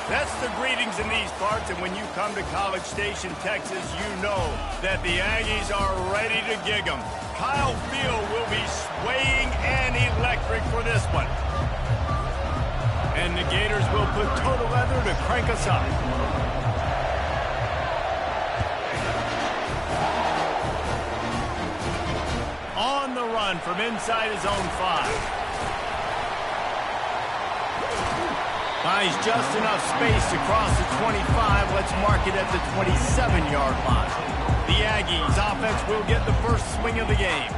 That's the greetings in these parts, and when you come to College Station, Texas, you know that the Aggies are ready to gig 'em. Kyle Field will be swaying and electric for this one. And the Gators will put total leather to crank us up. On the run from inside his own 5. Finds just enough space to cross the 25. Let's mark it at the 27-yard line. The Aggies offense will get the first swing of the game.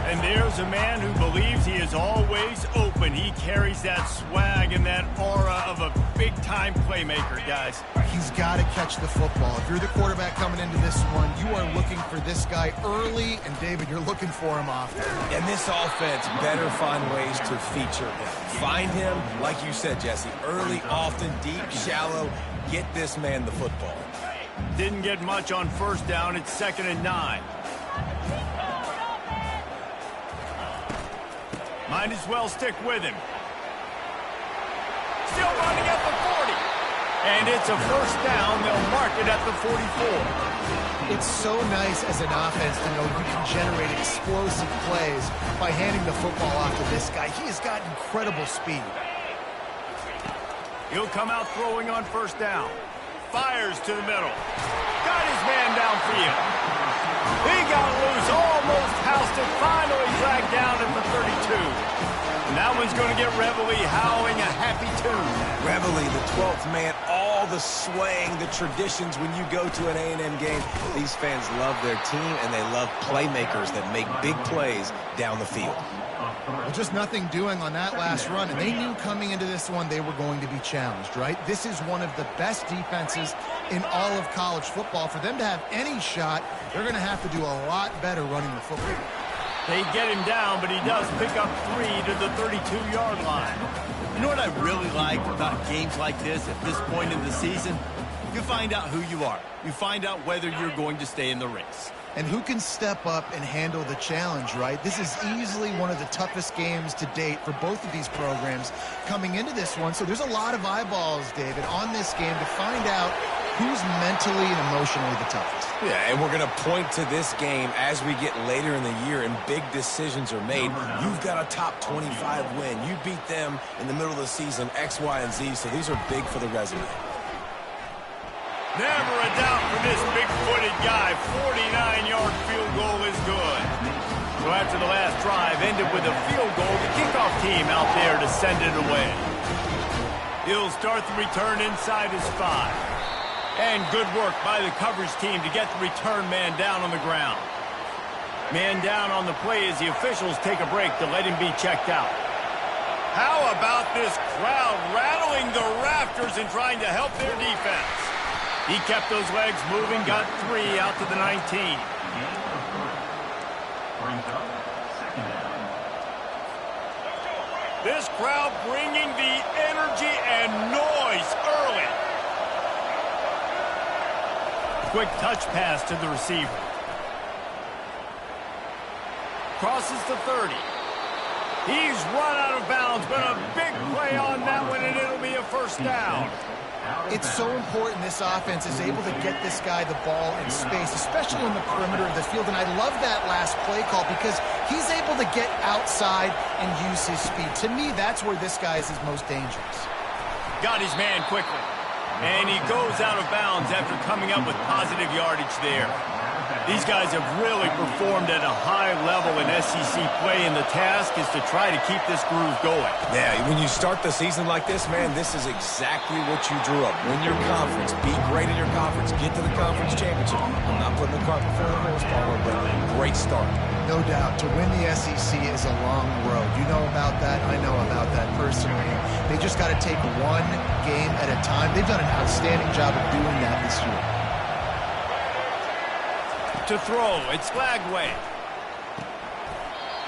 And there's a man who believes he is always open. He carries that swag and that aura of a big-time playmaker, guys. He's got to catch the football. If you're the quarterback coming into this one, you are looking for this guy early, and David, you're looking for him often. And this offense better find ways to feature him. Find him, like you said, Jesse, early, often, deep, shallow. Get this man the football. Didn't get much on first down. It's 2nd and 9. Might as well stick with him. Still running at the 40. And it's a first down. They'll mark it at the 44. It's so nice as an offense to know you can generate explosive plays by handing the football off to this guy. He has got incredible speed. He'll come out throwing on first down. Fires to the middle. Got his man downfield. He got loose, almost housed it, finally dragged down at the 32. And that one's going to get Reveille howling a happy tune. Reveille, the 12th man, all the swaying, the traditions when you go to an A&M game. These fans love their team, and they love playmakers that make big plays down the field. Well, just nothing doing on that last run, and they knew coming into this one they were going to be challenged, right? This is one of the best defenses in all of college football. For them to have any shot, they're going to have to do a lot better running the football. They get him down, but he does pick up 3 to the 32-yard line. You know what I really like about games like this at this point in the season? You find out who you are. You find out whether you're going to stay in the race. And who can step up and handle the challenge, right? This is easily one of the toughest games to date for both of these programs coming into this one. So there's a lot of eyeballs, David, on this game to find out who's mentally and emotionally the toughest. Yeah, and we're going to point to this game as we get later in the year and big decisions are made. You've got a top 25 win. You beat them in the middle of the season, X, Y, and Z, so these are big for the resume. Never a doubt for this big-footed guy. 49-yard field goal is good. So after the last drive ended with a field goal, the kickoff team out there to send it away. He'll start the return inside his 5. And good work by the coverage team to get the return man down on the ground. Man down on the play as the officials take a break to let him be checked out. How about this crowd rattling the rafters and trying to help their defense? He kept those legs moving, got 3 out to the 19. This crowd bringing the energy and noise early. Quick touch pass to the receiver. Crosses the 30. He's run out of bounds, but a big play on that one, and it'll be a first down. It's so important this offense is able to get this guy the ball in space, especially on the perimeter of the field. And I love that last play call because he's able to get outside and use his speed. To me, that's where this guy is his most dangerous. Got his man quickly. And he goes out of bounds after coming up with positive yardage there. These guys have really performed at a high level in SEC play, and the task is to try to keep this groove going. Yeah, when you start the season like this, man, this is exactly what you drew up. Win your conference, be great in your conference, get to the conference championship. I'm not putting the cart before the horse, Palmer, but great start. No doubt. To win the SEC is a long road. You know about that. I know about that personally. They just got to take one game at a time. They've done an outstanding job of doing that this year. To throw, it's Lagway.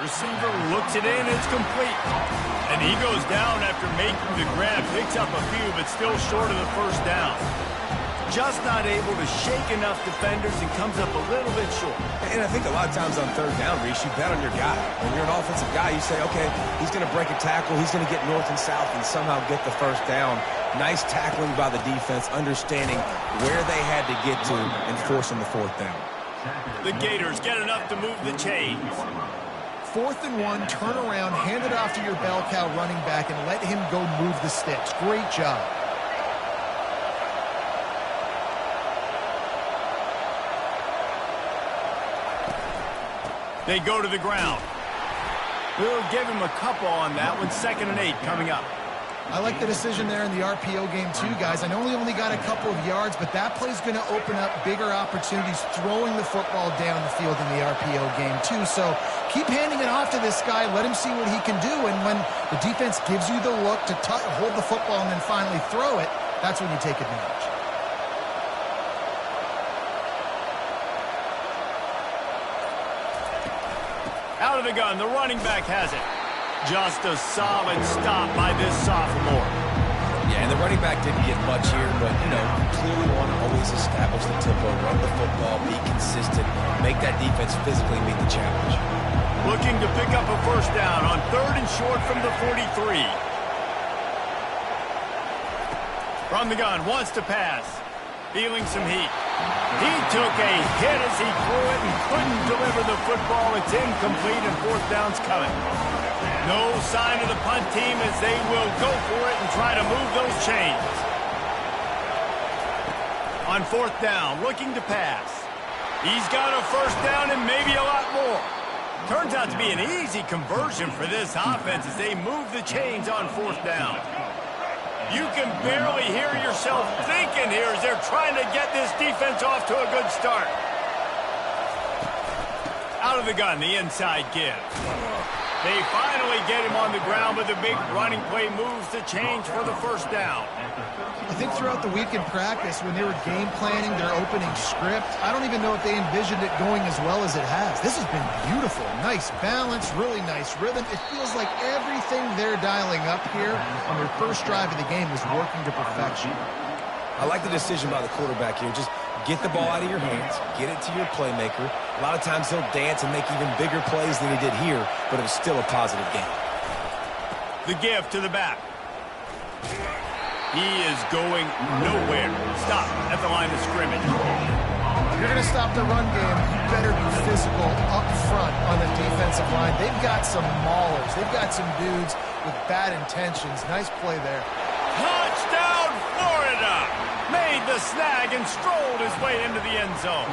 Receiver looks it in, it's complete. And he goes down after making the grab, picks up a few, but still short of the first down. Just not able to shake enough defenders and comes up a little bit short. And I think a lot of times on third down, Reese, you bet on your guy. When you're an offensive guy, you say, okay, he's going to break a tackle, he's going to get north and south and somehow get the first down. Nice tackling by the defense, understanding where they had to get to and forcing the fourth down. The Gators get enough to move the chains. 4th and 1, turn around, hand it off to your bell cow running back, and let him go move the sticks. Great job. They go to the ground. We'll give him a couple on that one. 2nd and 8 coming up. I like the decision there in the RPO game too, guys. I know he only got a couple of yards, but that play's going to open up bigger opportunities throwing the football down the field in the RPO game too. So keep handing it off to this guy. Let him see what he can do. And when the defense gives you the look to hold the football and then finally throw it, that's when you take advantage. Out of the gun, the running back has it. Just a solid stop by this sophomore. Yeah, and the running back didn't get much here, but, you know, clearly want to always establish the tempo, run the football, be consistent, make that defense physically meet the challenge. Looking to pick up a first down on 3rd and short from the 43. From the gun, wants to pass. Feeling some heat. He took a hit as he threw it and couldn't deliver the football. It's incomplete and 4th down's coming. No sign of the punt team as they will go for it and try to move those chains. On 4th down, looking to pass. He's got a first down and maybe a lot more. Turns out to be an easy conversion for this offense as they move the chains on 4th down. You can barely hear yourself thinking here as they're trying to get this defense off to a good start. Out of the gun, the inside give. They finally get him on the ground, but the big running play moves the change for the first down. I think throughout the week in practice, when they were game planning their opening script, I don't even know if they envisioned it going as well as it has. This has been beautiful. Nice balance, really nice rhythm. It feels like everything they're dialing up here on their first drive of the game is working to perfection. I like the decision by the quarterback here. Just get the ball out of your hands, get it to your playmaker. A lot of times he'll dance and make even bigger plays than he did here, but it was still a positive game. The give to the back. He is going nowhere. Stop at the line of scrimmage. If you're going to stop the run game, you better be physical up front on the defensive line. They've got some maulers. They've got some dudes with bad intentions. Nice play there. Touchdown, Florida! Made the snag and strolled his way into the end zone.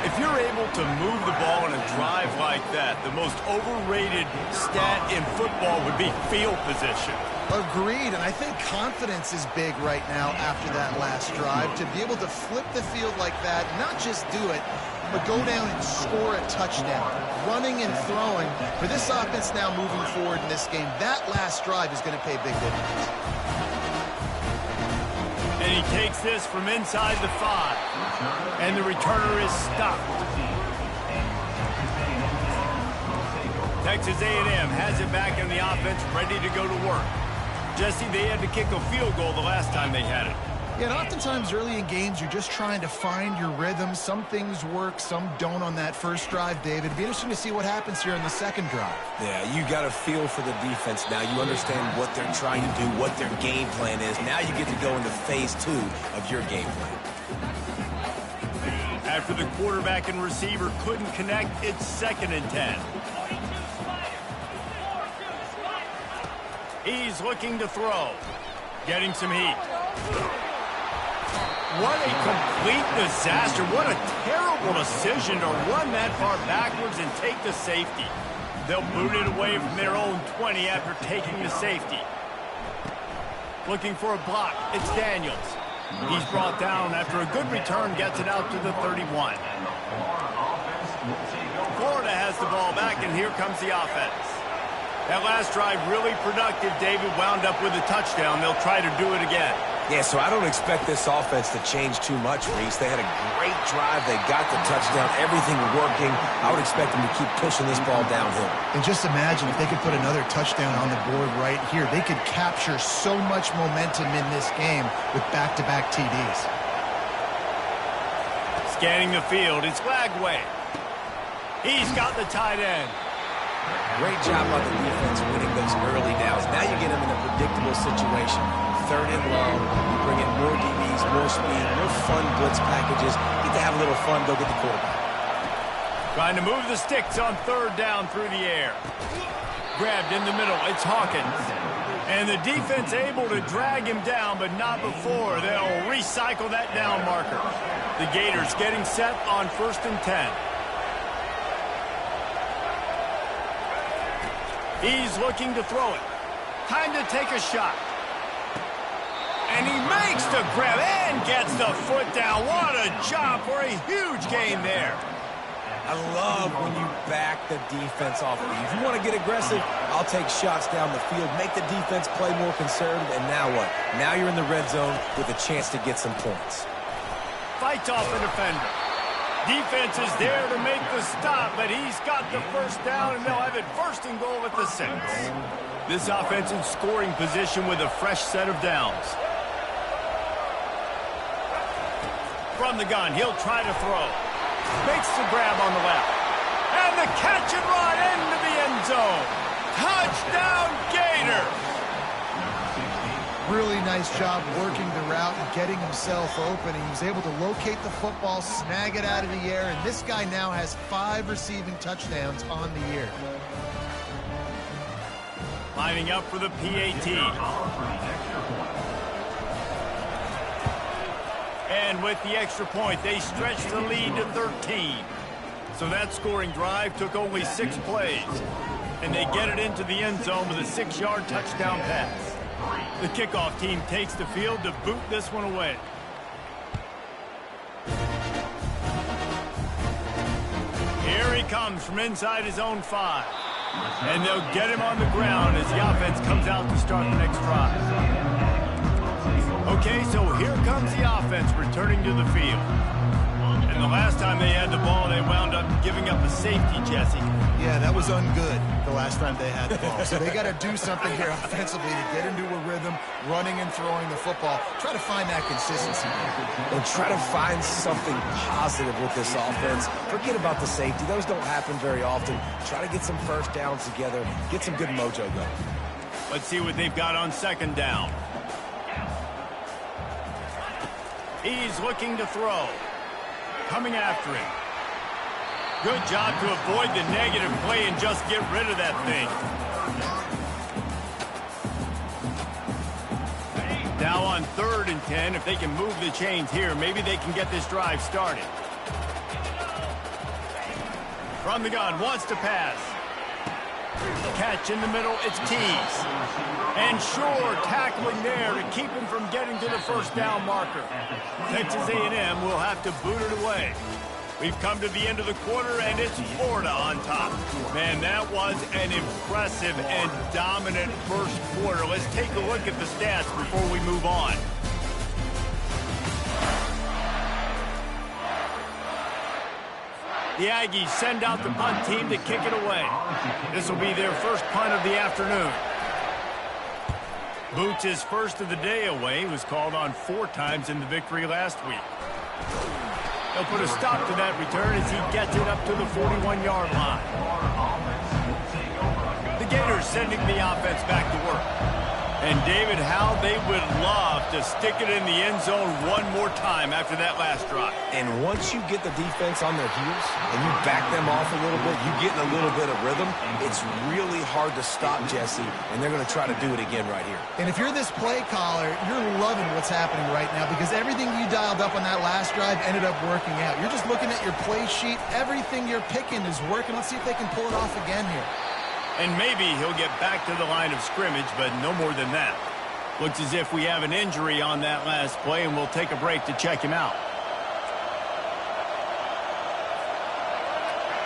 If you're able to move the ball in a drive like that, the most overrated stat in football would be field position. Agreed, and I think confidence is big right now after that last drive. To be able to flip the field like that, not just do it, but go down and score a touchdown. Running and throwing, for this offense now moving forward in this game, that last drive is going to pay big dividends. And he takes this from inside the 5. And the returner is stopped. Texas A&M has it back in the offense, ready to go to work. Jesse, they had to kick a field goal the last time they had it. Yeah, and oftentimes early in games, you're just trying to find your rhythm. Some things work, some don't on that first drive, David. It'd be interesting to see what happens here in the second drive. Yeah, you got a feel for the defense now. You understand what they're trying to do, what their game plan is. Now you get to go into phase 2 of your game plan. After the quarterback and receiver couldn't connect, it's 2nd and 10. He's looking to throw. Getting some heat. What a complete disaster. What a terrible decision to run that far backwards and take the safety. They'll boot it away from their own 20 after taking the safety. Looking for a block. It's Daniels. He's brought down after a good return, gets it out to the 31. Florida has the ball back, and here comes the offense. That last drive really productive. David wound up with a touchdown. They'll try to do it again. Yeah, so I don't expect this offense to change too much, Reese. They had a great drive. They got the touchdown, everything working. I would expect them to keep pushing this ball downhill. And just imagine if they could put another touchdown on the board right here. They could capture so much momentum in this game with back-to-back TDs. Scanning the field, it's Lagway. He's got the tight end. Great job by the defense winning those early downs. Now you get them in a predictable situation. 3rd and long, you bring in more DBs, more speed, more fun blitz packages. Get to have a little fun, go get the quarterback. Trying to move the sticks on 3rd down through the air. Grabbed in the middle, it's Hawkins. And the defense able to drag him down, but not before. They'll recycle that down marker. The Gators getting set on 1st and 10. He's looking to throw it. Time to take a shot. And he makes the grab and gets the foot down. What a job for a huge gain there. I love when you back the defense off of you. If you want to get aggressive, I'll take shots down the field, make the defense play more conservative, and now what? Now you're in the red zone with a chance to get some points. Fights off a defender. Defense is there to make the stop, but he's got the 1st down, and they'll have it 1st and goal at the 6. This offense in scoring position with a fresh set of downs. From the gun, he'll try to throw. Makes the grab on the left. And the catch and run into the end zone. Touchdown, Gators! Really nice job working the route and getting himself open. He was able to locate the football, snag it out of the air, and this guy now has 5 receiving touchdowns on the year. Lining up for the PAT. And with the extra point, they stretch the lead to 13. So that scoring drive took only 6 plays. And they get it into the end zone with a 6-yard touchdown pass. The kickoff team takes the field to boot this one away. Here he comes from inside his own 5. And they'll get him on the ground as the offense comes out to start the next drive. Okay, so here comes the offense returning to the field. And the last time they had the ball, they wound up giving up a safety, Jesse. Yeah, that was ungood the last time they had the ball. So they got to do something here offensively to get into a rhythm, running and throwing the football. Try to find that consistency. And try to find something positive with this offense. Forget about the safety. Those don't happen very often. Try to get some 1st downs together. Get some good mojo going. Let's see what they've got on 2nd down. He's looking to throw. Coming after him. Good job to avoid the negative play and just get rid of that thing. Now on 3rd and 10, if they can move the chains here, maybe they can get this drive started. From the gun, wants to pass. Catch in the middle, it's Tees. And Shore tackling there to keep him from getting to the 1st down marker. Texas A&M will have to boot it away. We've come to the end of the quarter, and it's Florida on top. Man, that was an impressive and dominant 1st quarter. Let's take a look at the stats before we move on. The Aggies send out the punt team to kick it away. This will be their 1st punt of the afternoon. Boots' 1st of the day away. He was called on 4 times in the victory last week. They'll put a stop to that return as he gets it up to the 41-yard line. The Gators sending the offense back to work. And David, how they would love to stick it in the end zone one more time after that last drive. And once you get the defense on their heels and you back them off a little bit, you get in a little bit of rhythm, it's really hard to stop Jesse, and they're going to try to do it again right here. And if you're this play caller, you're loving what's happening right now because everything you dialed up on that last drive ended up working out. You're just looking at your play sheet. Everything you're picking is working. Let's see if they can pull it off again here. And maybe he'll get back to the line of scrimmage, but no more than that. Looks as if we have an injury on that last play, and we'll take a break to check him out.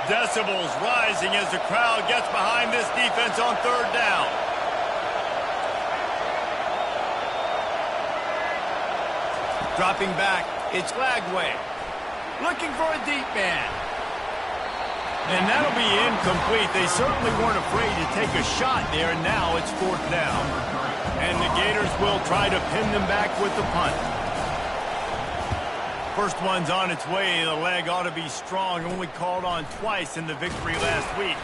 Decibels rising as the crowd gets behind this defense on 3rd down. Dropping back, it's Lagway. Looking for a deep man. And that'll be incomplete. They certainly weren't afraid to take a shot there, and now it's 4th down. And the Gators will try to pin them back with the punt. First one's on its way. The leg ought to be strong. Only called on twice in the victory last week.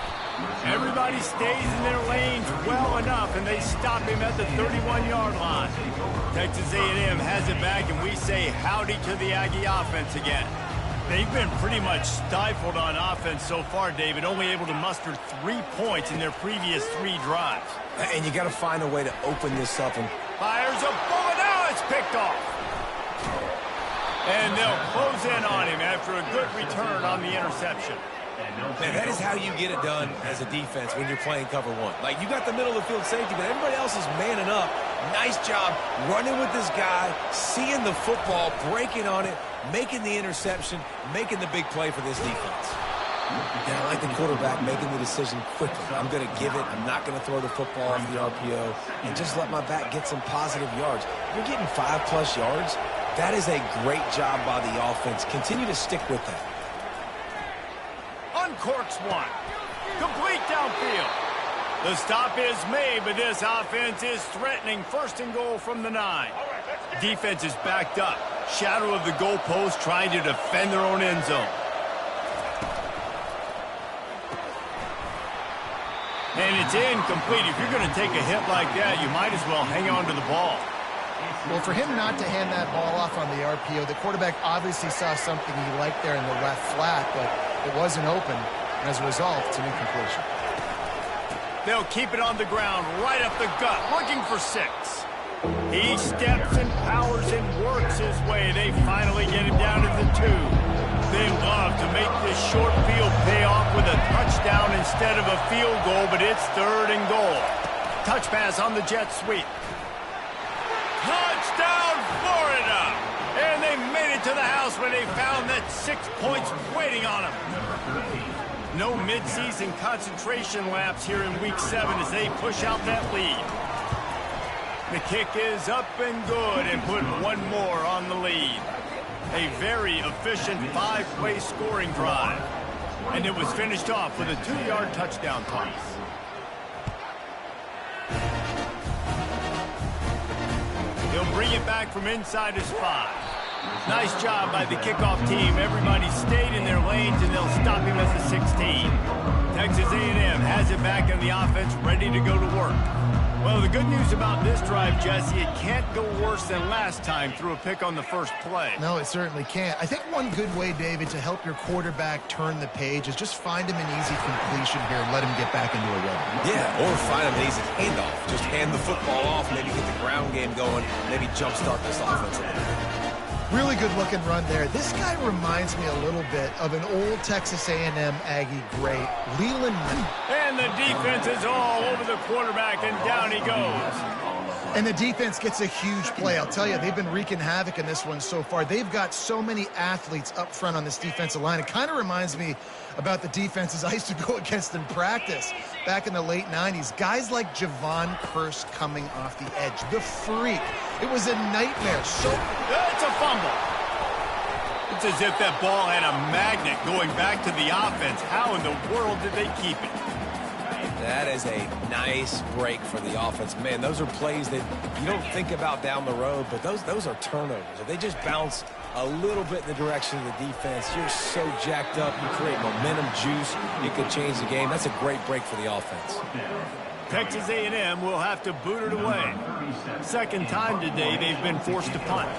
Everybody stays in their lanes well enough, and they stop him at the 31-yard line. Texas A&M has it back, and we say howdy to the Aggie offense again. They've been pretty much stifled on offense so far, David, only able to muster 3 points in their previous 3 drives. And you got to find a way to open this up. And fires a bullet. Now it's picked off. And they'll close in on him after a good return on the interception. Man, that is how you get it done as a defense when you're playing cover 1. Like, you got the middle of the field safety, but everybody else is manning up. Nice job running with this guy, seeing the football, breaking on it, making the interception, making the big play for this defense. And I like the quarterback making the decision quickly. I'm going to give it. I'm not going to throw the football off the RPO and just let my back get some positive yards. You're getting 5+ yards. That is a great job by the offense. Continue to stick with that. Uncorks one. Complete downfield. The stop is made, but this offense is threatening. 1st and goal from the 9. Defense is backed up. Shadow of the goalpost, trying to defend their own end zone. And it's incomplete. If you're going to take a hit like that, you might as well hang on to the ball. Well, for him not to hand that ball off on the RPO, the quarterback obviously saw something he liked there in the left flat, but it wasn't open. And as a result, it's an incompletion. They'll keep it on the ground, right up the gut, looking for 6. He steps and powers and works his way. They finally get him down to the 2. They love to make this short field pay off with a touchdown instead of a field goal, but it's 3rd and goal. Touch pass on the jet sweep. Touchdown, Florida! And they made it to the house when they found that 6 points waiting on them. No midseason concentration laps here in Week 7 as they push out that lead. The kick is up and good and put one more on the lead. A very efficient 5-play scoring drive. And it was finished off with a 2-yard touchdown toss. He'll bring it back from inside his 5. Nice job by the kickoff team. Everybody stayed in their lanes, and they'll stop him at the 16. Texas A&M has it back in the offense, ready to go to work. Well, the good news about this drive, Jesse, it can't go worse than last time through a pick on the first play. No, it certainly can't. I think one good way, David, to help your quarterback turn the page is just find him an easy completion here and let him get back into a rhythm. Yeah, or find him an easy handoff. Just hand the football off, maybe get the ground game going, maybe jumpstart this offense a little bit. Really good-looking run there. This guy reminds me a little bit of an old Texas A&M Aggie great, Leland. And the defense is all over the quarterback, and down he goes. And the defense gets a huge play. I'll tell you, they've been wreaking havoc in this one so far. They've got so many athletes up front on this defensive line. It kind of reminds me about the defenses I used to go against in practice back in the late 90s. Guys like Javon Curse coming off the edge. The freak. It was a nightmare. It's a fumble. It's as if that ball had a magnet going back to the offense. How in the world did they keep it? That is a nice break for the offense. Man, those are plays that you don't think about down the road, but those are turnovers. If they just bounce a little bit in the direction of the defense, you're so jacked up, you create momentum, juice, you could change the game. That's a great break for the offense. Texas A&M will have to boot it away. Second time today they've been forced to punt.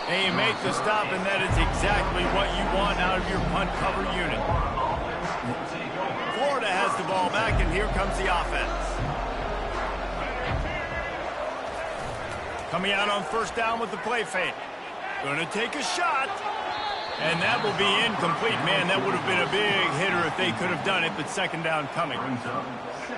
And you make the stop, and that is exactly what you want out of your punt cover unit. Florida has the ball back, and here comes the offense. Coming out on first down with the play fake. Going to take a shot. And that will be incomplete. Man, that would have been a big hitter if they could have done it, but second down coming.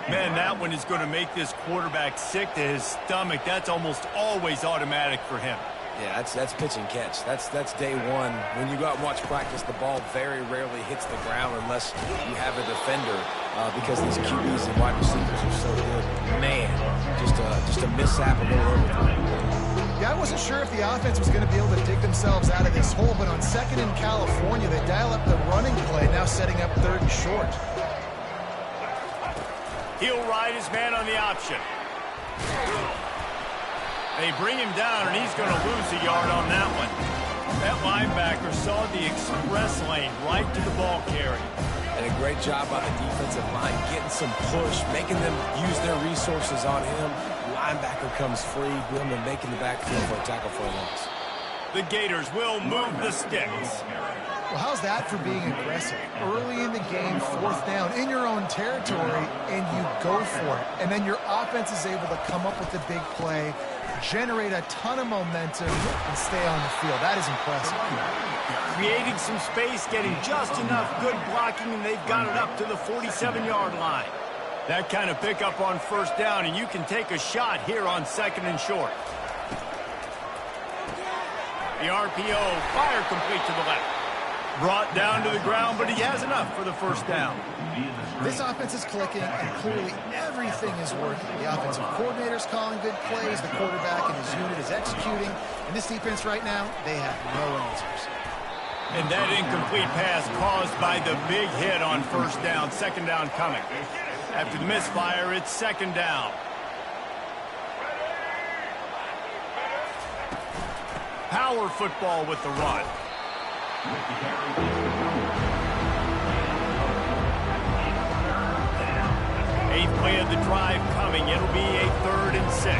Man, that one is going to make this quarterback sick to his stomach. That's almost always automatic for him. Yeah, that's pitch and catch. That's day one. When you go out and watch practice, the ball very rarely hits the ground unless you have a defender because these QBs and wide receivers are so good. Man, just a mishap and go over. Yeah, I wasn't sure if the offense was going to be able to dig themselves out of this hole, but on second in California, they dial up the running play, now setting up third and short. He'll ride his man on the option. They bring him down, and he's going to lose a yard on that one. That linebacker saw the express lane right to the ball carrier. And a great job by the defensive line, getting some push, making them use their resources on him. Linebacker comes free, boom, and making the backfield for a tackle for a loss. The Gators will move the sticks. Well, how's that for being aggressive? Early in the game, fourth down, in your own territory, and you go for it. And then your offense is able to come up with the big play, generate a ton of momentum, and stay on the field. That is impressive. Creating some space, getting just enough good blocking, and they've got it up to the 47-yard line. That kind of pickup on first down, and you can take a shot here on second and short. The RPO, fire complete to the left. Brought down to the ground, but he has enough for the first down. This offense is clicking, and clearly everything is working. The offensive coordinator's calling good plays. The quarterback and his unit is executing. And this defense right now, they have no answers. And that incomplete pass caused by the big hit on first down. Second down coming. After the misfire, it's second down. Power football with the run. Eighth play of the drive coming. It'll be a 3rd and 6.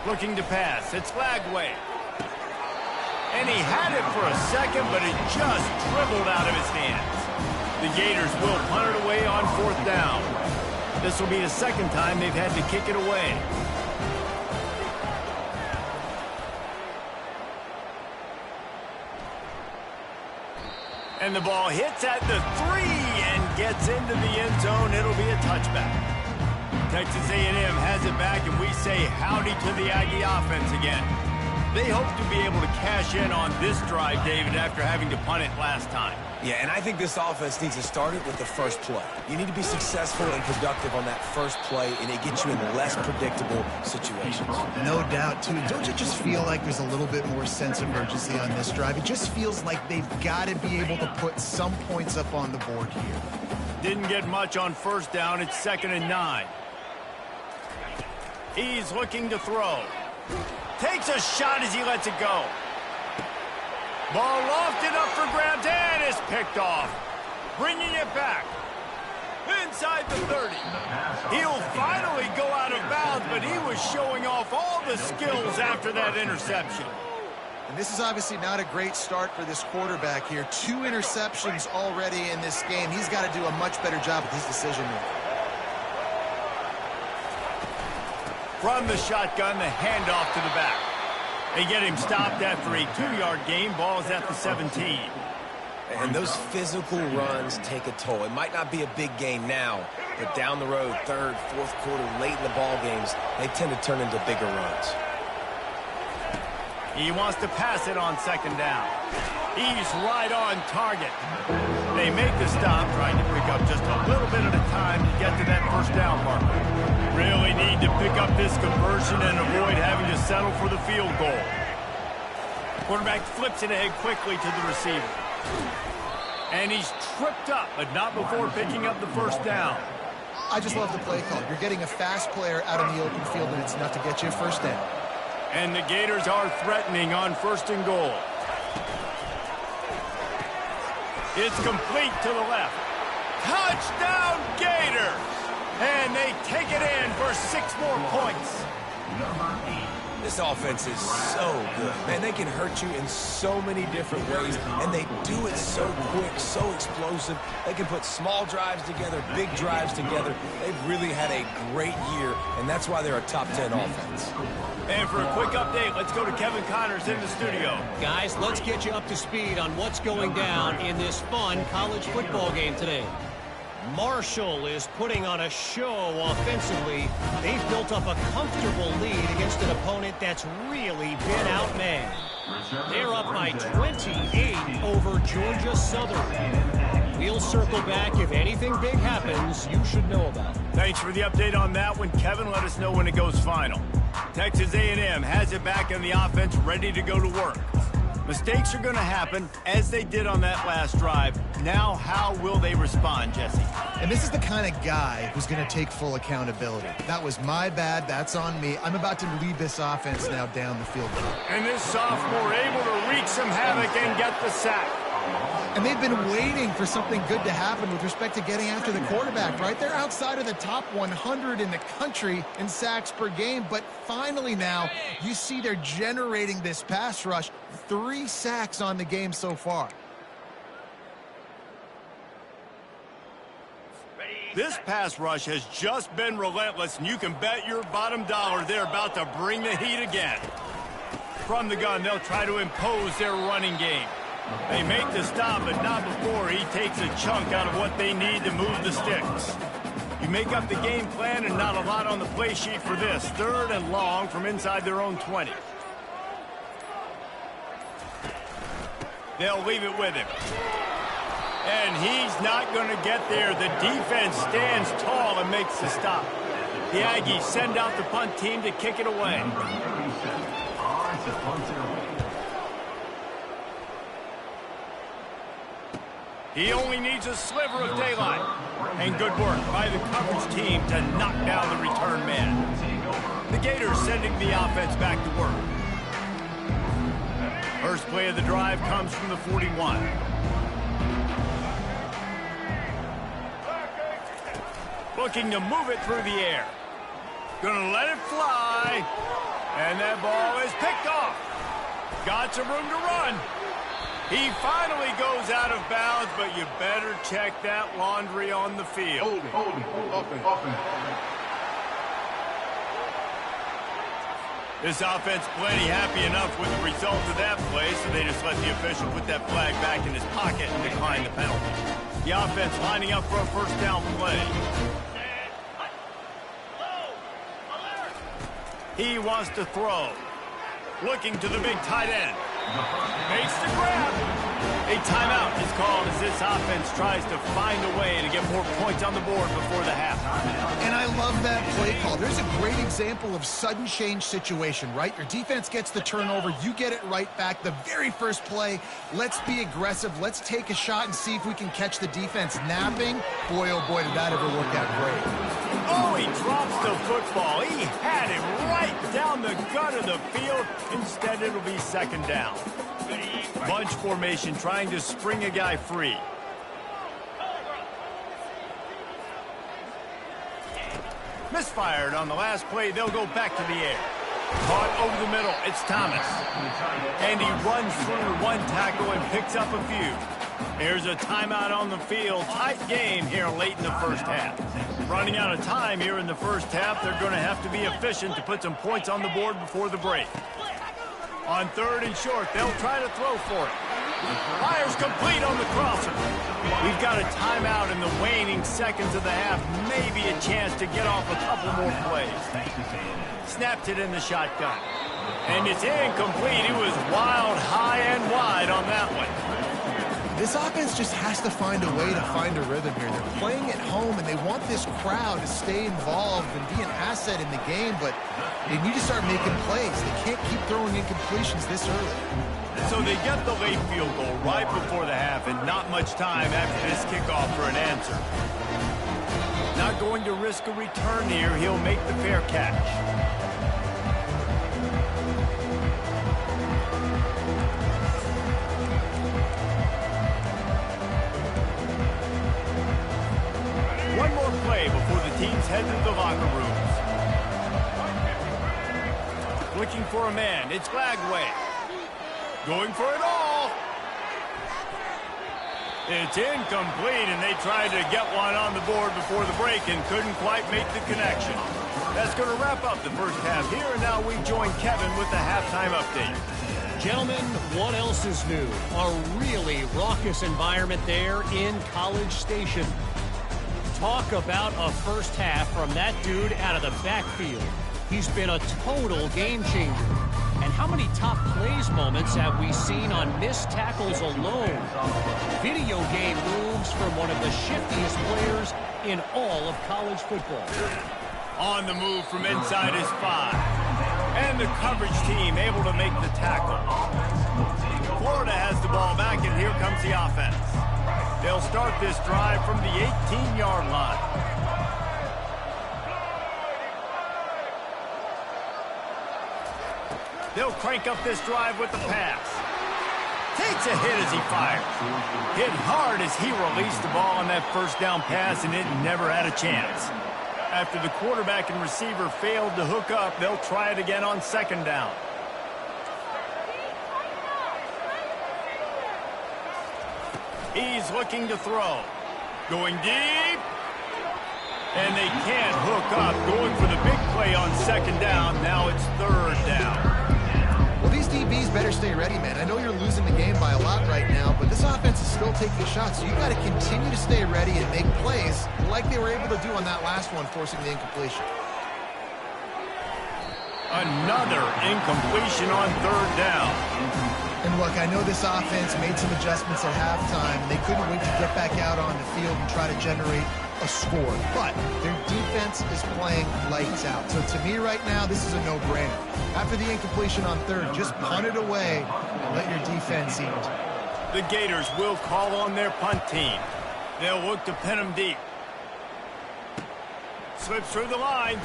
Looking to pass. It's Lagway. And he had it for a second, but it just dribbled out of his hands. The Gators will punt it away on 4th down. This will be the second time they've had to kick it away. And the ball hits at the 3 and gets into the end zone. It'll be a touchback. Texas A&M has it back, and we say howdy to the Aggie offense again. They hope to be able to cash in on this drive, David, after having to punt it last time. Yeah, and I think this offense needs to start it with the first play. You need to be successful and productive on that first play, and it gets you in less predictable situations. No doubt, too. Don't you just feel like there's a little bit more sense of urgency on this drive? It just feels like they've got to be able to put some points up on the board here. Didn't get much on first down. It's 2nd and 9. He's looking to throw. Takes a shot as he lets it go. Ball lofted up for grabs and is picked off. Bringing it back. Inside the 30. He'll finally go out of bounds, but he was showing off all the skills after that interception. And this is obviously not a great start for this quarterback here. 2 interceptions already in this game. He's got to do a much better job with his decision-making. From the shotgun, the handoff to the back. They get him stopped after a 2-yard gain. Ball's at the 17. And those physical runs take a toll. It might not be a big gain now, but down the road, 3rd, 4th quarter, late in the ball games, they tend to turn into bigger runs. He wants to pass it on 2nd down. He's right on target. They make the stop, trying to pick up just a little bit at a time to get to that first down marker. Really need to pick up this conversion and avoid having to settle for the field goal. Quarterback flips it ahead quickly to the receiver. And he's tripped up, but not before picking up the first down. I just love the play call. You're getting a fast player out in the open field, and it's enough to get you a first down. And the Gators are threatening on 1st and goal. It's complete to the left. Touchdown, Gators! And they take it in for 6 more points. This offense is so good. Man, they can hurt you in so many different ways, and they do it so quick, so explosive. They can put small drives together, big drives together. They've really had a great year, and that's why they're a top 10 offense. And for a quick update, let's go to Kevin Connors in the studio. Guys, let's get you up to speed on what's going down in this fun college football game today. Marshall is putting on a show offensively. They've built up a comfortable lead against an opponent that's really been outmanned. They're up by 28 over Georgia Southern. We'll circle back if anything big happens you should know about. Thanks for the update on that one, Kevin. Let us know when it goes final. Texas A&M has it back in the offense, ready to go to work. Mistakes are going to happen, as they did on that last drive. Now, how will they respond, Jesse? And this is the kind of guy who's going to take full accountability. That was my bad. That's on me. I'm about to lead this offense now down the field. And this sophomore able to wreak some havoc and get the sack. And they've been waiting for something good to happen with respect to getting after the quarterback, right? They're outside of the top 100 in the country in sacks per game, but finally now you see they're generating this pass rush. 3 sacks on the game so far. This pass rush has just been relentless, and you can bet your bottom dollar they're about to bring the heat again. From the gun, they'll try to impose their running game. They make the stop, but not before he takes a chunk out of what they need to move the sticks. You make up the game plan and not a lot on the play sheet for this. 3rd and long from inside their own 20. They'll leave it with him. And he's not going to get there. The defense stands tall and makes the stop. The Aggies send out the punt team to kick it away. He only needs a sliver of daylight. And good work by the coverage team to knock down the return man. The Gators sending the offense back to work. First play of the drive comes from the 41. Looking to move it through the air. Gonna let it fly. And that ball is picked off. Got some room to run. He finally goes out of bounds, but you better check that laundry on the field. This offense plenty happy enough with the result of that play, so they just let the official put that flag back in his pocket and decline the penalty. The offense lining up for a first down play. He wants to throw. Looking to the big tight end. Makes the grab. A timeout is called as this offense tries to find a way to get more points on the board before the half. And I love that play call. There's a great example of sudden change situation, right? Your defense gets the turnover. You get it right back. The very first play, let's be aggressive. Let's take a shot and see if we can catch the defense napping. Boy, oh boy, did that ever work out great. Oh, he drops the football. He had it right down the gut of the field. Instead, it'll be second down. Bunch formation trying to spring a guy free. Misfired on the last play. They'll go back to the air. Caught over the middle. It's Thomas. And he runs through one tackle and picks up a few. Here's a timeout on the field. Tight game here late in the first half. Running out of time here in the first half. They're going to have to be efficient to put some points on the board before the break. On 3rd and short, they'll try to throw for it. Fires complete on the crosser. We've got a timeout in the waning seconds of the half. Maybe a chance to get off a couple more plays. Snapped it in the shotgun. And it's incomplete. It was wild, high and wide on that one. This offense just has to find a way to find a rhythm here. They're playing at home, and they want this crowd to stay involved and be an asset in the game, but they need to start making plays. They can't keep throwing incompletions this early. So they get the late field goal right before the half, and not much time after this kickoff for an answer. Not going to risk a return here. He'll make the fair catch. One more play before the teams head to the locker rooms. Looking for a man. It's Lagway. Going for it all. It's incomplete, and they tried to get one on the board before the break and couldn't quite make the connection. That's going to wrap up the first half here, and now we join Kevin with the halftime update. Gentlemen, what else is new? A really raucous environment there in College Station. Talk about a first half from that dude out of the backfield. He's been a total game changer. And how many top plays moments have we seen on missed tackles alone? Video game moves from one of the shiftiest players in all of college football. On the move from inside his 5. And the coverage team able to make the tackle. Florida has the ball back, and here comes the offense. They'll start this drive from the 18-yard line. They'll crank up this drive with the pass. Takes a hit as he fires. Hit hard as he released the ball on that first down pass, and it never had a chance. After the quarterback and receiver failed to hook up, they'll try it again on second down. He's looking to throw. Going deep. And they can't hook up. Going for the big play on second down. Now it's third down. Well, these DBs better stay ready, man. I know you're losing the game by a lot right now, but this offense is still taking shots, so you got to continue to stay ready and make plays like they were able to do on that last one, forcing the incompletion. Another incompletion on third down. And look, I know this offense made some adjustments at halftime, and they couldn't wait to get back out on the field and try to generate a score. But their defense is playing lights out. So to me right now, this is a no-brainer. After the incompletion on third, just punt it away and let your defense eat. The Gators will call on their punt team. They'll look to pin them deep. Slips through the line.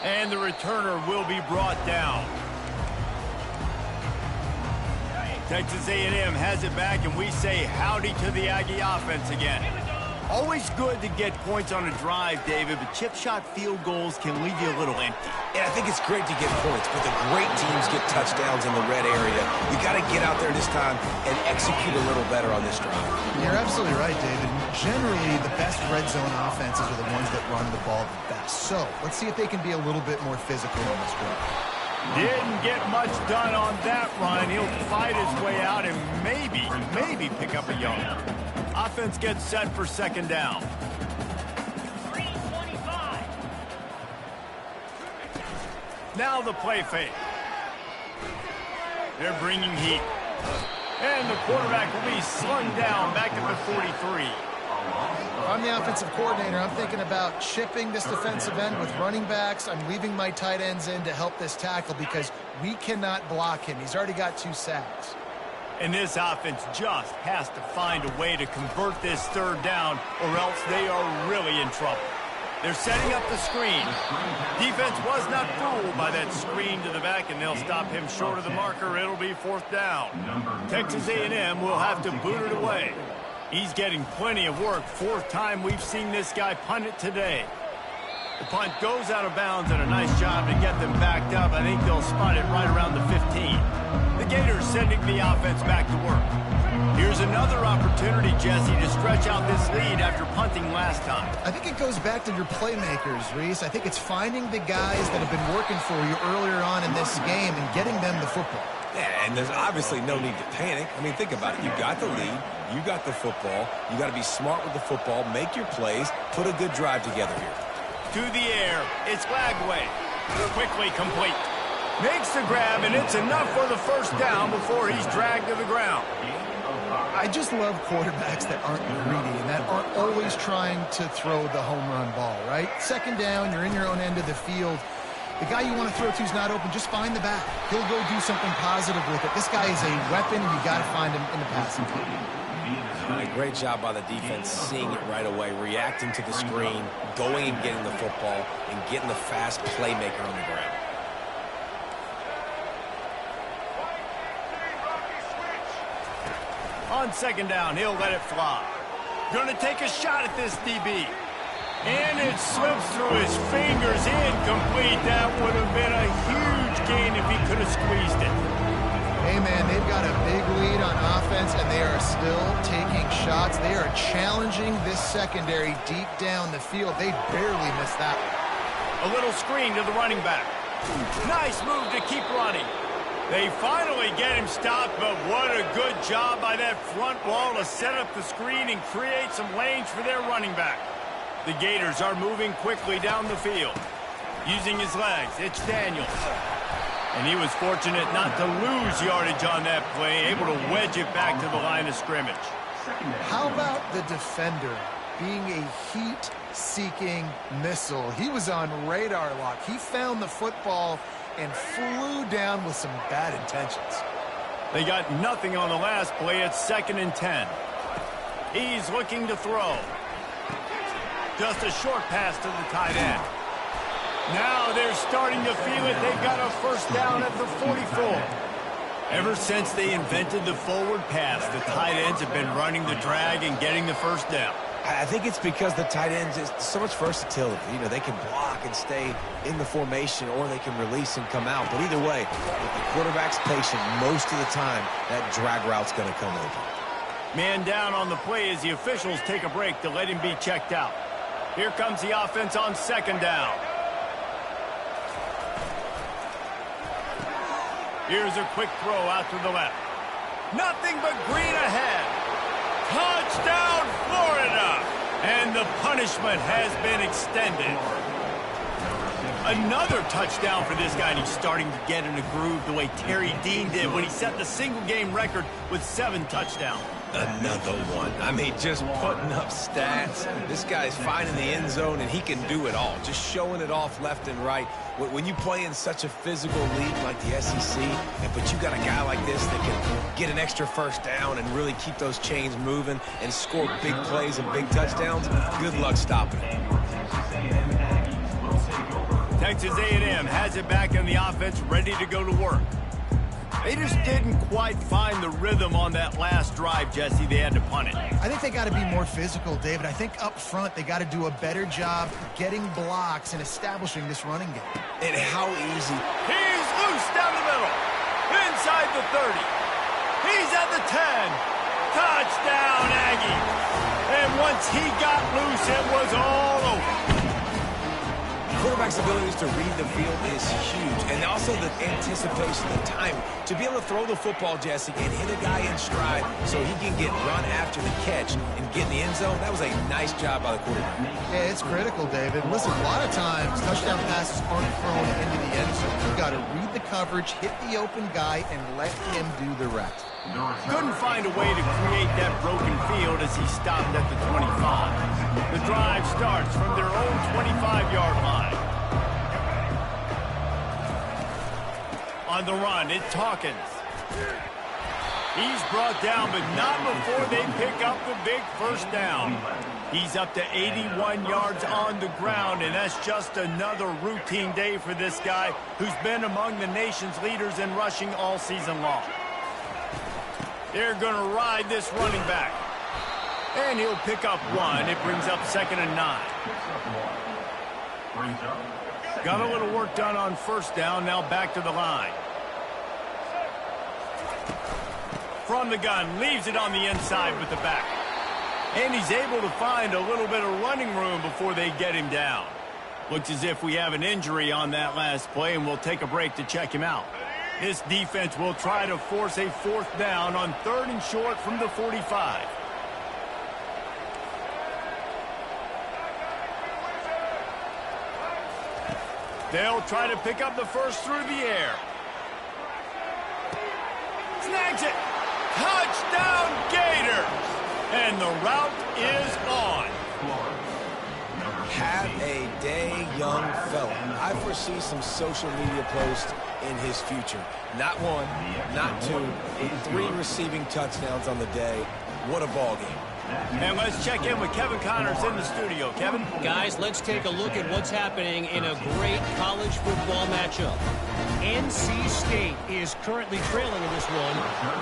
And the returner will be brought down. Texas A&M has it back, and we say howdy to the Aggie offense again. Always good to get points on a drive, David, but chip shot field goals can leave you a little empty. And I think it's great to get points, but the great teams get touchdowns in the red area. You got to get out there this time and execute a little better on this drive. You're absolutely right, David. Generally, the best red zone offenses are the ones that run the ball the best. So let's see if they can be a little bit more physical on this drive. Didn't get much done on that run. He'll fight his way out and maybe pick up a yard. Offense gets set for second down. 3:25. Now the play fake. They're bringing heat. And the quarterback will be slung down back at the 43. I'm the offensive coordinator. I'm thinking about chipping this defensive end with running backs. I'm leaving my tight ends in to help this tackle because we cannot block him. He's already got 2 sacks. And this offense just has to find a way to convert this third down, or else they are really in trouble. They're setting up the screen. Defense was not fooled by that screen to the back, and they'll stop him short of the marker. It'll be fourth down. Texas A&M will have to boot it away. He's getting plenty of work. 4th time we've seen this guy punt it today. The punt goes out of bounds, and a nice job to get them backed up. I think they'll spot it right around the 15. The Gators sending the offense back to work. Here's another opportunity, Jesse, to stretch out this lead after punting last time. I think it goes back to your playmakers, Reese. I think it's finding the guys that have been working for you earlier on in this game and getting them the football. Yeah, and there's obviously no need to panic. I mean, think about it. You got the lead. You got the football. You got to be smart with the football. Make your plays. Put a good drive together here. To the air. It's Glagway. Quickly complete. Makes the grab, and it's enough for the first down before he's dragged to the ground. I just love quarterbacks that aren't greedy and that aren't always trying to throw the home run ball, right? Second down, you're in your own end of the field. The guy you want to throw to is not open. Just find the back. He'll go do something positive with it. This guy is a weapon, and you got to find him in the passing game. Great job by the defense, seeing it right away, reacting to the screen, going and getting the football, and getting the fast playmaker on the ground. On second down, he'll let it fly. Gonna take a shot at this DB. And it slips through his fingers, incomplete. That would have been a huge gain if he could have squeezed it. Hey, man, they've got a big lead on offense, and they are still taking shots. They are challenging this secondary deep down the field. They barely missed that one. A little screen to the running back. Nice move to keep running. They finally get him stopped, but what a good job by that front wall to set up the screen and create some lanes for their running back. The Gators are moving quickly down the field. Using his legs, it's Daniels. And he was fortunate not to lose yardage on that play, able to wedge it back to the line of scrimmage. How about the defender being a heat-seeking missile? He was on radar lock. He found the football and flew down with some bad intentions. They got nothing on the last play. It's 2nd and 10. He's looking to throw. Just a short pass to the tight end. Now they're starting to feel it. They've got a first down at the 44. Ever since they invented the forward pass, the tight ends have been running the drag and getting the first down. I think it's because the tight ends is so much versatility. You know, they can block and stay in the formation, or they can release and come out. But either way, if the quarterback's patient most of the time, that drag route's going to come open. Man down on the play as the officials take a break to let him be checked out. Here comes the offense on 2nd down. Here's a quick throw out to the left. Nothing but green ahead. Touchdown, Florida! And the punishment has been extended. Another touchdown for this guy, and he's starting to get in a groove the way Terry Dean did when he set the single-game record with 7 touchdowns. Another one. I mean, just putting up stats. This guy's finding the end zone, and he can do it all. Just showing it off left and right. When you play in such a physical league like the SEC, but you got a guy like this that can get an extra first down and really keep those chains moving and score big plays and big touchdowns, good luck stopping it. Texas A&M has it back in the offense, ready to go to work. They just didn't quite find the rhythm on that last drive, Jesse. They had to punt it. I think they got to be more physical, David. I think up front they got to do a better job getting blocks and establishing this running game. And how easy. He's loose down the middle. Inside the 30. He's at the 10. Touchdown, Aggie. And once he got loose, it was all over. Quarterback's abilities to read the field is huge, and also the anticipation, the time to be able to throw the football, Jesse, and hit a guy in stride so he can get run after the catch and get in the end zone. That was a nice job by the quarterback. Yeah, it's critical, David. Listen, a lot of times touchdown passes aren't thrown into the end zone. You've got to read the coverage, hit the open guy, and let him do the rest. Couldn't find a way to create that broken field as he stopped at the 25. The drive starts from their own 25-yard line. On the run, it's Hawkins. He's brought down, but not before they pick up the big first down. He's up to 81 yards on the ground, and that's just another routine day for this guy who's been among the nation's leaders in rushing all season long. They're going to ride this running back. And he'll pick up 1. It brings up 2nd and 9. Got a little work done on first down. Now back to the line. From the gun, leaves it on the inside with the back. And he's able to find a little bit of running room before they get him down. Looks as if we have an injury on that last play, and we'll take a break to check him out. This defense will try to force a 4th down on 3rd and short from the 45. They'll try to pick up the first through the air. Snags it. Touchdown, Gators. And the route is on. Have a day, young fella. I foresee some social media posts in his future. Not 1, not 2, but 3 receiving touchdowns on the day. What a ball game. And let's check in with Kevin Connors in the studio. Kevin? Guys, let's take a look at what's happening in a great college football matchup. NC State is currently trailing in this one,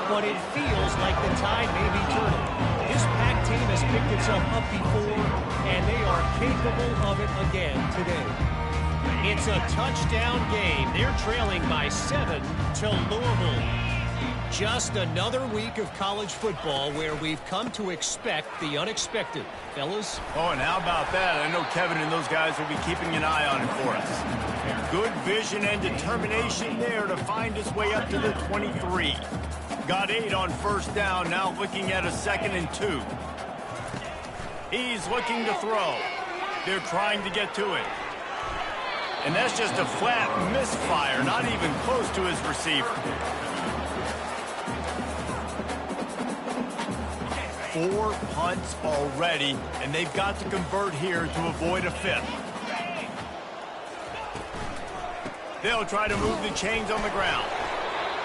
but it feels like the tide may be turning. This Pac team has picked itself up before, and they are capable of it again today. It's a touchdown game. They're trailing by 7 to Louisville. Just another week of college football where we've come to expect the unexpected. Fellas? Oh, and how about that? I know Kevin and those guys will be keeping an eye on it for us. Good vision and determination there to find his way up to the 23. Got 8 on first down, now looking at a 2nd and 2. He's looking to throw. They're trying to get to it. And that's just a flat misfire, not even close to his receiver. 4 punts already, and they've got to convert here to avoid a 5th. They'll try to move the chains on the ground.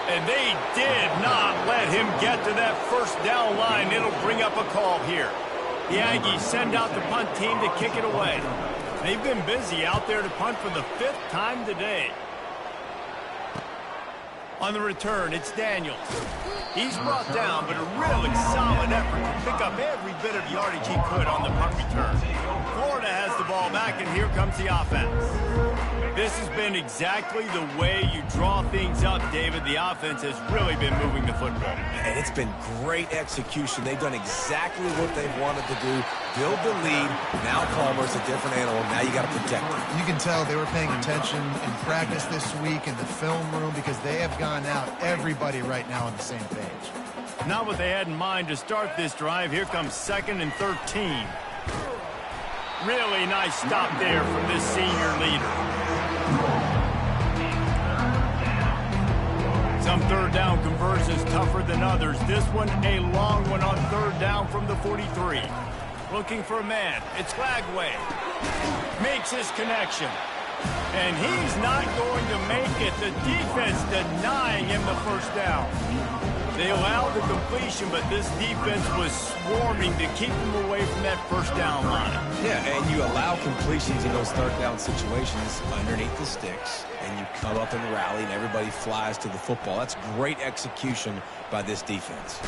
And they did not let him get to that first down line. It'll bring up a call here. The Aggies send out the punt team to kick it away. They've been busy out there to punt for the 5th time today. On the return, it's Daniels. He's brought down, but a really solid effort to pick up every bit of yardage he could on the punt return. Florida has the ball back, and here comes the offense. This has been exactly the way you draw things up, David. The offense has really been moving the football. And it's been great execution. They've done exactly what they've wanted to do. Build the lead. Now Palmer's a different animal. Now you got to protect him. You can tell they were paying attention in practice this week in the film room because they have gone out, everybody right now on the same page. Not what they had in mind to start this drive. Here comes 2nd and 13. Really nice stop there from this senior leader. Some 3rd down conversions tougher than others. This one a long one on 3rd down from the 43. Looking for a man. It's Lagway. Makes his connection. And he's not going to make it. The defense denying him the first down. They allowed the completion, but this defense was swarming to keep him away from that first down line. Yeah, and you allow completions in those 3rd down situations underneath the sticks, and you come up and rally, and everybody flies to the football. That's great execution by this defense.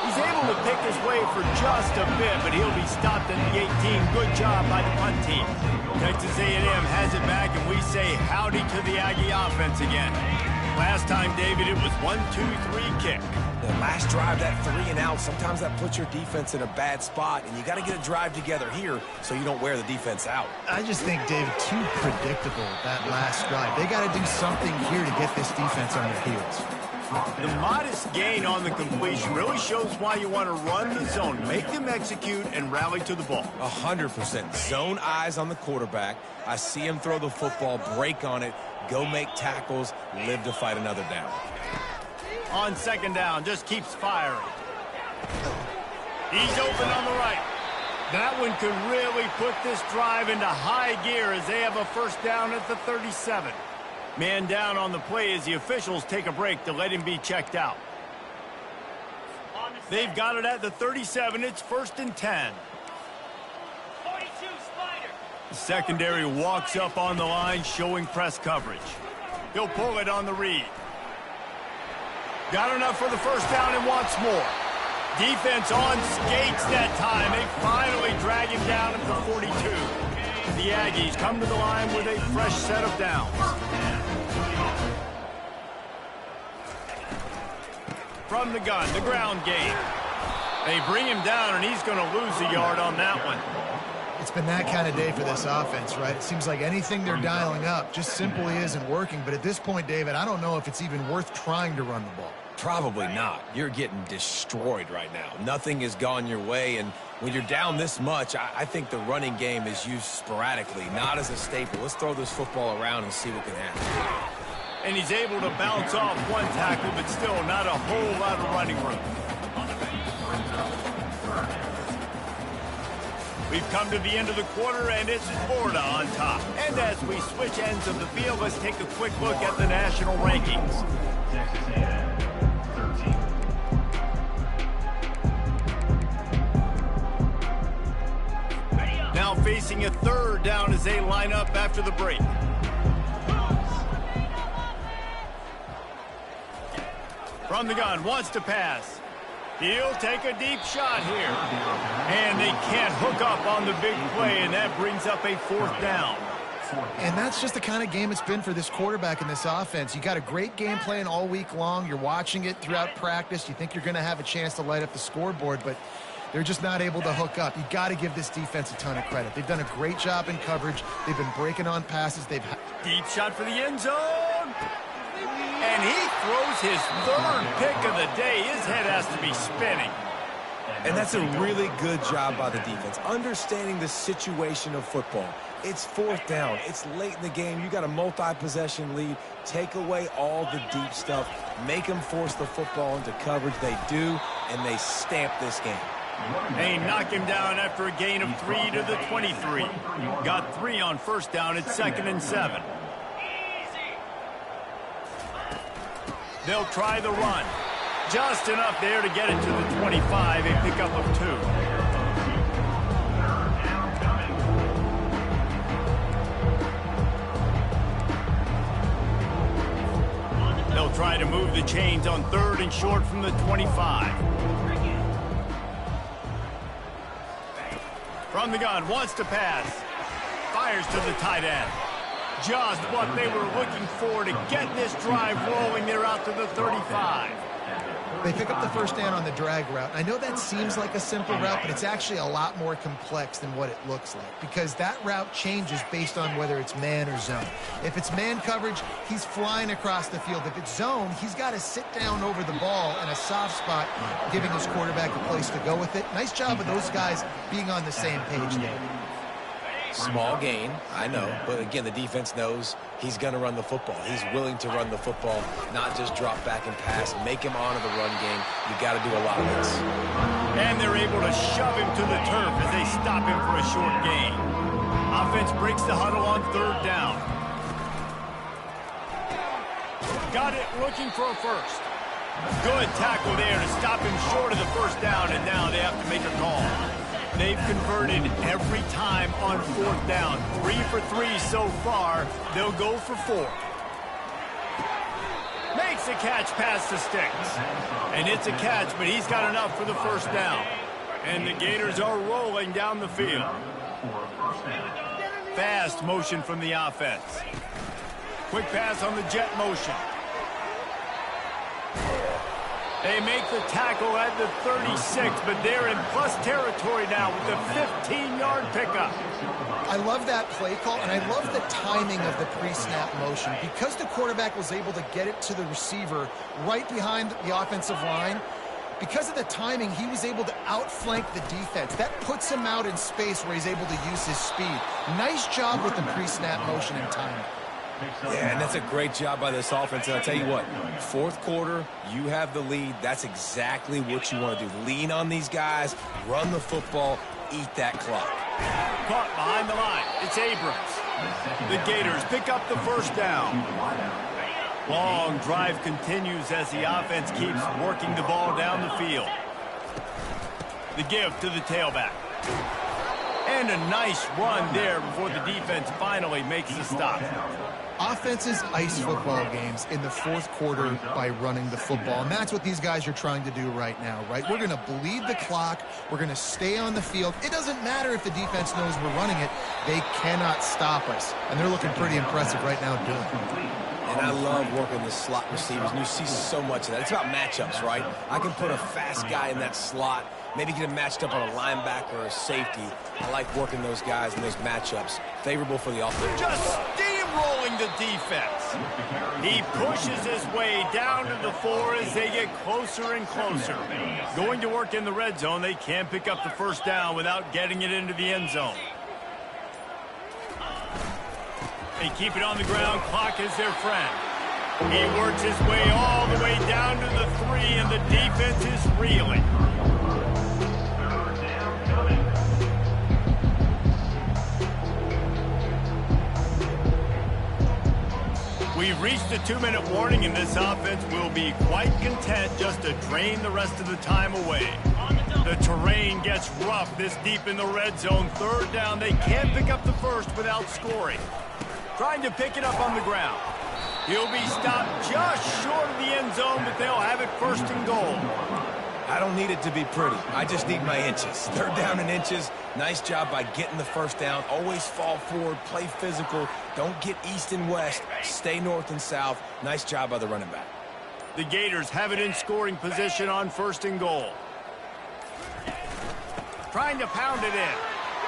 He's able to pick his way for just a bit, but he'll be stopped at the 18. Good job by the punt team. Texas A&M has it back, and we say howdy to the Aggie offense again. Last time, David, it was 1-2-3 kick. The last drive, that 3 and out, sometimes that puts your defense in a bad spot, and you got to get a drive together here so you don't wear the defense out. I just think, David, too predictable that last drive. They got to do something here to get this defense on their heels. The modest gain on the completion really shows why you want to run the zone, make them execute, and rally to the ball. 100%. Zone eyes on the quarterback. I see him throw the football, break on it, go make tackles, live to fight another down. On 2nd down, just keeps firing. He's open on the right. That one could really put this drive into high gear as they have a first down at the 37. Man down on the play as the officials take a break to let him be checked out. They've got it at the 37. It's 1st and 10. 42, Spider. The secondary walks up on the line, showing press coverage. He'll pull it on the read. Got enough for the first down and wants more. Defense on skates that time. They finally drag him down at the 42. The Aggies come to the line with a fresh set of downs. From the gun, the ground game. They bring him down, and he's going to lose a yard on that one. It's been that kind of day for this offense, right? It seems like anything they're dialing up just simply isn't working. But at this point, David, I don't know if it's even worth trying to run the ball. Probably not. You're getting destroyed right now. Nothing has gone your way, and when you're down this much, I think the running game is used sporadically, not as a staple. Let's throw this football around and see what can happen. And he's able to bounce off one tackle, but still not a whole lot of running room. We've come to the end of the quarter, and it's Florida on top. And as we switch ends of the field, let's take a quick look at the national rankings. Now facing a 3rd down as they line up after the break. From the gun, wants to pass. He'll take a deep shot here. And they can't hook up on the big play, and that brings up a 4th down. And that's just the kind of game it's been for this quarterback in this offense. You got a great game plan all week long. You're watching it throughout practice. You think you're going to have a chance to light up the scoreboard, but they're just not able to hook up. You got to give this defense a ton of credit. They've done a great job in coverage. They've been breaking on passes. Deep shot for the end zone. And he throws his 3rd pick of the day. His head has to be spinning. And that's a really good job by the defense, understanding the situation of football. It's fourth down. It's late in the game. You got a multi-possession lead. Take away all the deep stuff. Make them force the football into coverage. They do, and they stamp this game. They knock him down after a gain of 3 to the 23. Got 3 on first down at 2nd and 7. They'll try the run. Just enough there to get it to the 25, a pickup of 2. They'll try to move the chains on 3rd and short from the 25. From the gun, wants to pass. Fires to the tight end. Just what they were looking for to get this drive rolling. They're out to the 35. They pick up the first down on the drag route. I know that seems like a simple route, but it's actually a lot more complex than what it looks like because that route changes based on whether it's man or zone. If it's man coverage, he's flying across the field. If it's zone, he's got to sit down over the ball in a soft spot, giving his quarterback a place to go with it. Nice job of those guys being on the same page there. Small gain, I know, but again, the defense knows he's going to run the football. He's willing to run the football, not just drop back and pass, make him honor the run game. You got to do a lot of this. And they're able to shove him to the turf as they stop him for a short gain. Offense breaks the huddle on 3rd down. Got it, looking for a first. Good tackle there to stop him short of the first down, and now they have to make a call. They've converted every time on 4th down. 3 for 3 so far. They'll go for 4. Makes a catch past the sticks. And it's a catch, but he's got enough for the first down. And the Gators are rolling down the field. Fast motion from the offense. Quick pass on the jet motion. They make the tackle at the 36, but they're in plus territory now with the 15-yard pickup. I love that play call, and I love the timing of the pre-snap motion. Because the quarterback was able to get it to the receiver right behind the offensive line, because of the timing, he was able to outflank the defense. That puts him out in space where he's able to use his speed. Nice job with the pre-snap motion and timing. Yeah, and that's a great job by this offense. And I'll tell you what, 4th quarter, you have the lead. That's exactly what you want to do. Lean on these guys, run the football, eat that clock. Caught behind the line. It's Abrams. The Gators pick up the first down. Long drive continues as the offense keeps working the ball down the field. The give to the tailback. And a nice run there before the defense finally makes the stop. Offenses ice football games in the 4th quarter by running the football, and that's what these guys are trying to do right now, right? We're going to bleed the clock. We're going to stay on the field. It doesn't matter if the defense knows we're running it. They cannot stop us, and they're looking pretty impressive right now doing it. And I love working the slot receivers, and you see so much of that. It's about matchups, right? I can put a fast guy in that slot, maybe get him matched up on a linebacker or a safety. I like working those guys in those matchups. Favorable for the offense. Just steamrolling the defense. He pushes his way down to the 4 as they get closer and closer. Going to work in the red zone, they can't pick up the first down without getting it into the end zone. They keep it on the ground. Clock is their friend. He works his way all the way down to the 3, and the defense is reeling. We've reached the 2-minute warning, and this offense will be quite content just to drain the rest of the time away. The terrain gets rough this deep in the red zone. 3rd down, they can't pick up the first without scoring. Trying to pick it up on the ground. He'll be stopped just short of the end zone, but they'll have it 1st and goal. I don't need it to be pretty. I just need my inches. 3rd down in inches. Nice job by getting the first down. Always fall forward, play physical. Don't get east and west. Stay north and south. Nice job by the running back. The Gators have it in scoring position on 1st and goal. Trying to pound it in.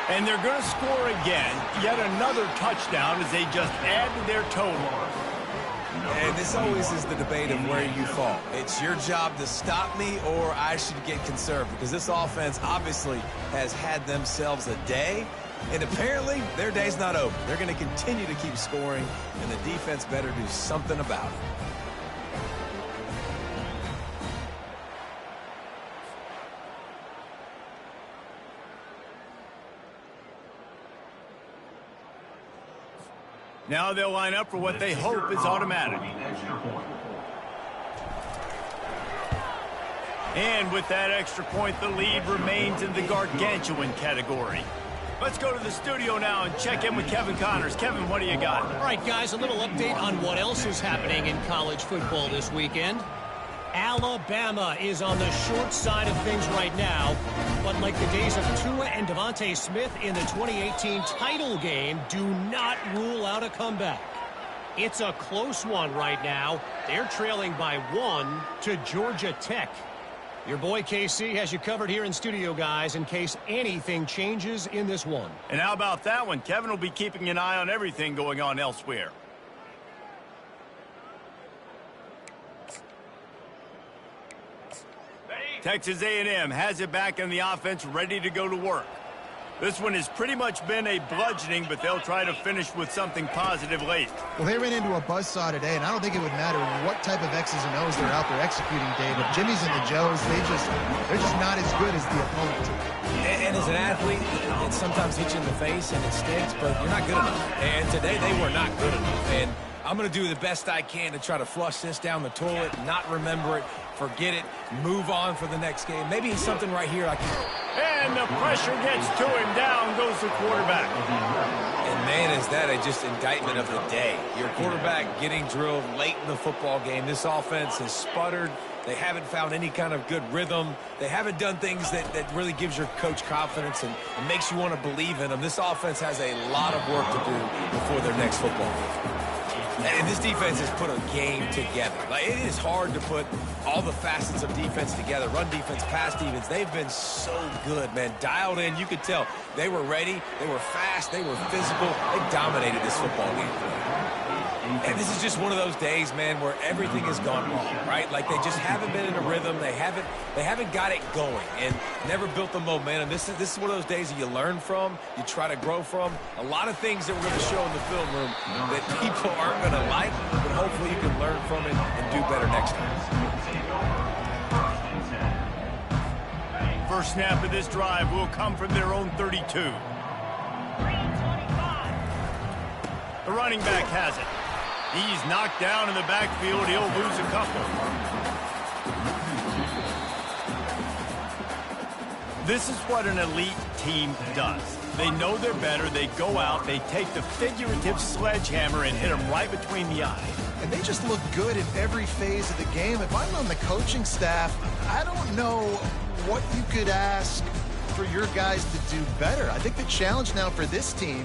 And they're going to score again. Yet another touchdown as they just add to their total. And this always is the debate of where you fall. It's your job to stop me, or I should get conserved, because this offense obviously has had themselves a day, and apparently their day's not over. They're going to continue to keep scoring, and the defense better do something about it. Now they'll line up for what they hope is automatic. And with that extra point, the lead remains in the gargantuan category. Let's go to the studio now and check in with Kevin Connors. Kevin, what do you got? All right, guys, a little update on what else is happening in college football this weekend. Alabama is on the short side of things right now, but like the days of Tua and Devontae Smith in the 2018 title game, do not rule out a comeback. It's a close one right now. They're trailing by 1 to Georgia Tech. Your boy KC has you covered here in studio, guys, in case anything changes in this one. And how about that one? Kevin will be keeping an eye on everything going on elsewhere. Texas A&M has it back in the offense, ready to go to work. This one has pretty much been a bludgeoning, but they'll try to finish with something positive late. Well, they ran into a buzzsaw today, and I don't think it would matter what type of X's and O's they're out there executing, David. Jimmy's and the Joes, they're just not as good as the opponent. And as an athlete, it sometimes hits you in the face and it stinks, but you're not good enough. And today they were not good enough. And I'm going to do the best I can to try to flush this down the toilet, not remember it, forget it, move on for the next game. Maybe it's something right here I can... And the pressure gets to him. Down goes the quarterback. And, man, is that just indictment of the day. Your quarterback getting drilled late in the football game. This offense has sputtered. They haven't found any kind of good rhythm. They haven't done things that really gives your coach confidence and makes you want to believe in them. This offense has a lot of work to do before their next football game. And this defense has put a game together. Like, it is hard to put all the facets of defense together. Run defense, pass defense. They've been so good, man. Dialed in. You could tell they were ready. They were fast. They were physical. They dominated this football game. And this is just one of those days, man, where everything has gone wrong, right? Like, they just haven't been in a rhythm. They haven't got it going and never built the momentum. This is one of those days that you learn from, you try to grow from. A lot of things that we're going to show in the film room that people aren't going to like, but hopefully you can learn from it and do better next time. First snap of this drive will come from their own 32. The running back has it. He's knocked down in the backfield. He'll lose a couple. This is what an elite team does. They know they're better. They go out. They take the figurative sledgehammer and hit them right between the eyes. And they just look good in every phase of the game. If I'm on the coaching staff, I don't know what you could ask for your guys to do better. I think the challenge now for this team